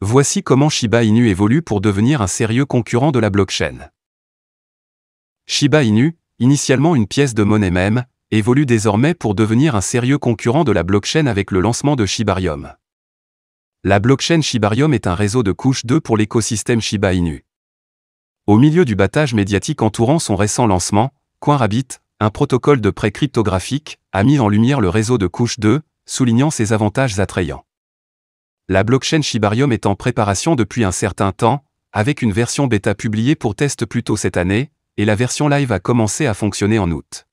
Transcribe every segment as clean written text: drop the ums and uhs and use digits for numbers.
Voici comment Shiba Inu évolue pour devenir un sérieux concurrent de la blockchain. Shiba Inu, initialement une pièce de monnaie mème, évolue désormais pour devenir un sérieux concurrent de la blockchain avec le lancement de Shibarium. La blockchain Shibarium est un réseau de couche 2 pour l'écosystème Shiba Inu. Au milieu du battage médiatique entourant son récent lancement, CoinRabbit, un protocole de prêt cryptographique, a mis en lumière le réseau de couche 2, soulignant ses avantages attrayants. La blockchain Shibarium est en préparation depuis un certain temps, avec une version bêta publiée pour test plus tôt cette année, et la version live a commencé à fonctionner en août.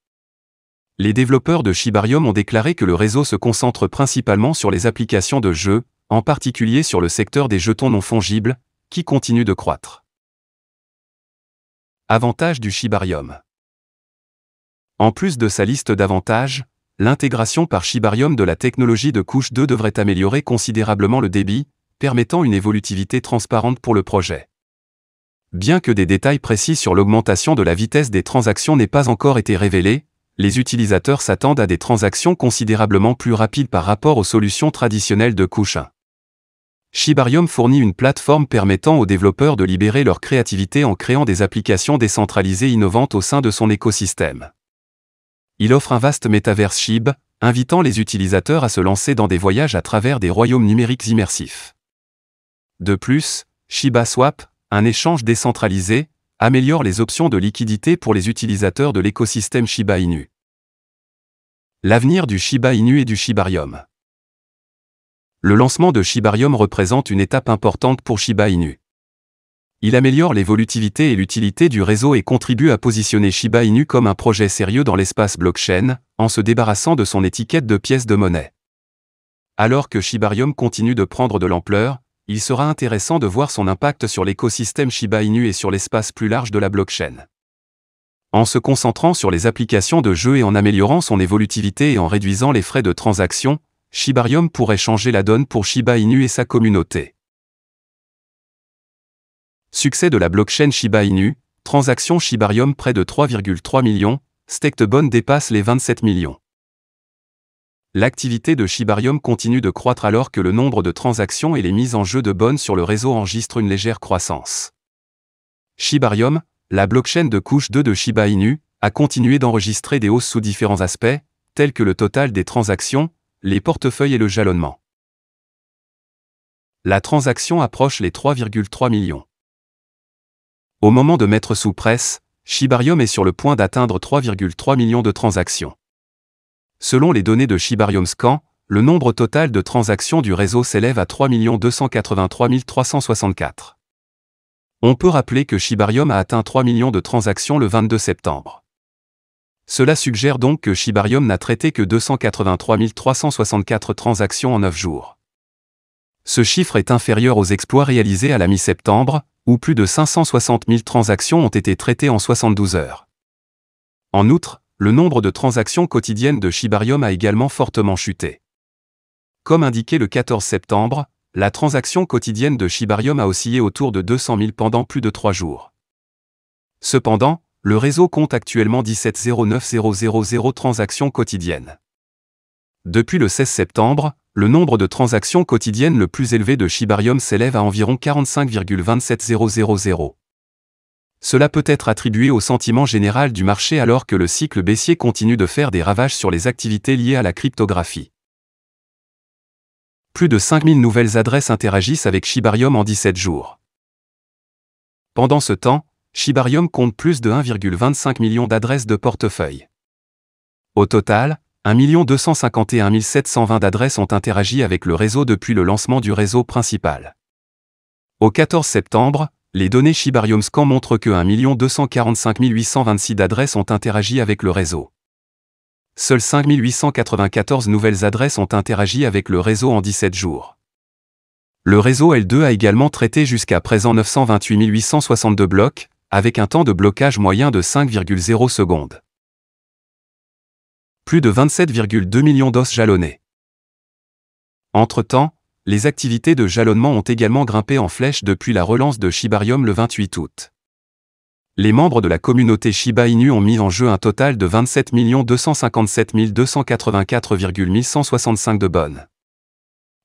Les développeurs de Shibarium ont déclaré que le réseau se concentre principalement sur les applications de jeux, en particulier sur le secteur des jetons non fongibles, qui continue de croître. Avantages du Shibarium. En plus de sa liste d'avantages, l'intégration par Shibarium de la technologie de couche 2 devrait améliorer considérablement le débit, permettant une évolutivité transparente pour le projet. Bien que des détails précis sur l'augmentation de la vitesse des transactions n'aient pas encore été révélés, les utilisateurs s'attendent à des transactions considérablement plus rapides par rapport aux solutions traditionnelles de couche 1. Shibarium fournit une plateforme permettant aux développeurs de libérer leur créativité en créant des applications décentralisées innovantes au sein de son écosystème. Il offre un vaste métaverse Shib, invitant les utilisateurs à se lancer dans des voyages à travers des royaumes numériques immersifs. De plus, Shiba Swap, un échange décentralisé, améliore les options de liquidité pour les utilisateurs de l'écosystème Shiba Inu. L'avenir du Shiba Inu et du Shibarium. Le lancement de Shibarium représente une étape importante pour Shiba Inu. Il améliore l'évolutivité et l'utilité du réseau et contribue à positionner Shiba Inu comme un projet sérieux dans l'espace blockchain, en se débarrassant de son étiquette de pièce de monnaie. Alors que Shibarium continue de prendre de l'ampleur, il sera intéressant de voir son impact sur l'écosystème Shiba Inu et sur l'espace plus large de la blockchain. En se concentrant sur les applications de jeu et en améliorant son évolutivité et en réduisant les frais de transaction, Shibarium pourrait changer la donne pour Shiba Inu et sa communauté. Succès de la blockchain Shiba Inu, transactions Shibarium près de 3,3 millions, staked Bond dépasse les 27 millions. L'activité de Shibarium continue de croître alors que le nombre de transactions et les mises en jeu de bonds sur le réseau enregistrent une légère croissance. Shibarium, la blockchain de couche 2 de Shiba Inu, a continué d'enregistrer des hausses sous différents aspects, tels que le total des transactions, les portefeuilles et le jalonnement. La transaction approche les 3,3 millions. Au moment de mettre sous presse, Shibarium est sur le point d'atteindre 3,3 millions de transactions. Selon les données de Shibarium Scan, le nombre total de transactions du réseau s'élève à 3 283 364. On peut rappeler que Shibarium a atteint 3 millions de transactions le 22 septembre. Cela suggère donc que Shibarium n'a traité que 283 364 transactions en 9 jours. Ce chiffre est inférieur aux exploits réalisés à la mi-septembre, où plus de 560 000 transactions ont été traitées en 72 heures. En outre, le nombre de transactions quotidiennes de Shibarium a également fortement chuté. Comme indiqué le 14 septembre, la transaction quotidienne de Shibarium a oscillé autour de 200 000 pendant plus de 3 jours. Cependant, le réseau compte actuellement 17 09000 transactions quotidiennes. Depuis le 16 septembre, le nombre de transactions quotidiennes le plus élevé de Shibarium s'élève à environ 45,27000. Cela peut être attribué au sentiment général du marché alors que le cycle baissier continue de faire des ravages sur les activités liées à la cryptographie. Plus de 5000 nouvelles adresses interagissent avec Shibarium en 17 jours. Pendant ce temps, Shibarium compte plus de 1,25 million d'adresses de portefeuille. Au total, 1 251 720 d'adresses ont interagi avec le réseau depuis le lancement du réseau principal. Au 14 septembre, les données Shibarium Scan montrent que 1 245 826 d'adresses ont interagi avec le réseau. Seules 5 894 nouvelles adresses ont interagi avec le réseau en 17 jours. Le réseau L2 a également traité jusqu'à présent 928 862 blocs, avec un temps de blocage moyen de 5,0 secondes. Plus de 27,2 millions d'os jalonnés. Entre-temps, les activités de jalonnement ont également grimpé en flèche depuis la relance de Shibarium le 28 août. Les membres de la communauté Shiba Inu ont mis en jeu un total de 27 257 284,1165 de bonnes.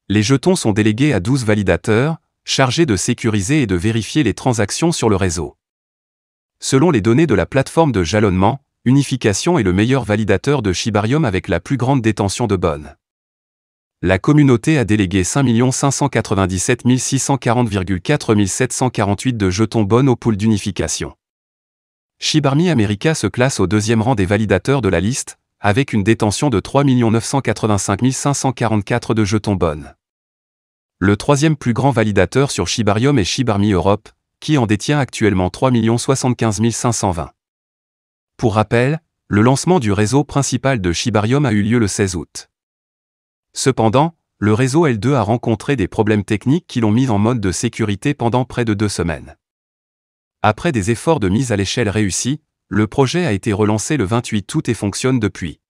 Les jetons sont délégués à 12 validateurs, chargé de sécuriser et de vérifier les transactions sur le réseau. Selon les données de la plateforme de jalonnement, Unification est le meilleur validateur de Shibarium avec la plus grande détention de bonnes. La communauté a délégué 5 597 640,4 748 de jetons bonnes au pool d'unification. Shibarmy America se classe au deuxième rang des validateurs de la liste, avec une détention de 3 985 544 de jetons bonnes. Le troisième plus grand validateur sur Shibarium est Shibarmy Europe, qui en détient actuellement 3 075 520. Pour rappel, le lancement du réseau principal de Shibarium a eu lieu le 16 août. Cependant, le réseau L2 a rencontré des problèmes techniques qui l'ont mis en mode de sécurité pendant près de 2 semaines. Après des efforts de mise à l'échelle réussis, le projet a été relancé le 28 août et fonctionne depuis.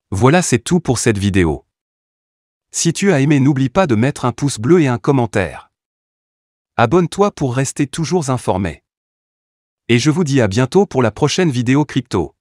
Voilà, c'est tout pour cette vidéo. Si tu as aimé, n'oublie pas de mettre un pouce bleu et un commentaire. Abonne-toi pour rester toujours informé. Et je vous dis à bientôt pour la prochaine vidéo crypto.